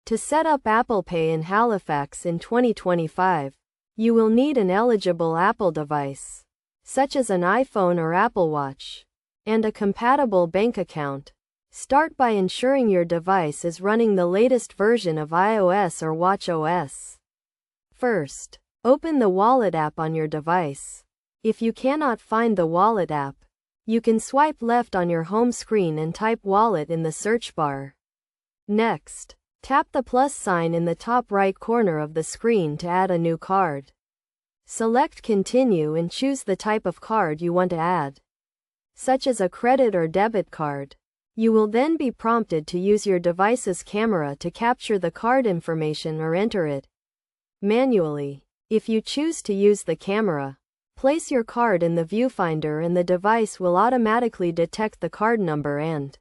To set up Apple Pay in Halifax in 2025, you will need an eligible Apple device, such as an iPhone or Apple Watch, and a compatible bank account. Start by ensuring your device is running the latest version of iOS or watchOS. First, open the Wallet app on your device. If you cannot find the Wallet app, you can swipe left on your home screen and type Wallet in the search bar. Next, tap the plus sign in the top right corner of the screen to add a new card. Select Continue and choose the type of card you want to add, such as a credit or debit card. You will then be prompted to use your device's camera to capture the card information or enter it manually. If you choose to use the camera, place your card in the viewfinder and the device will automatically detect the card number and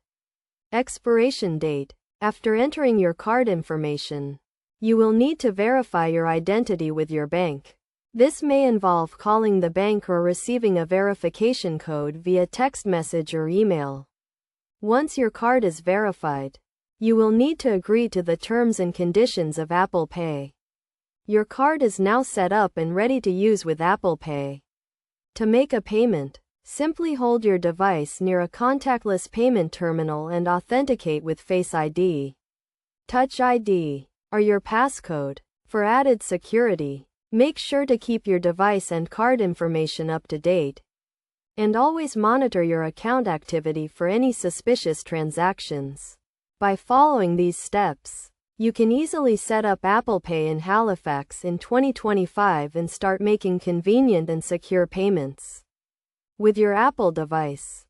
expiration date. After entering your card information, you will need to verify your identity with your bank. This may involve calling the bank or receiving a verification code via text message or email. Once your card is verified, you will need to agree to the terms and conditions of Apple Pay. Your card is now set up and ready to use with Apple Pay. To make a payment, simply hold your device near a contactless payment terminal and authenticate with Face ID, Touch ID, or your passcode. For added security, make sure to keep your device and card information up to date, and always monitor your account activity for any suspicious transactions. By following these steps, you can easily set up Apple Pay in Halifax in 2025 and start making convenient and secure payments with your Apple device.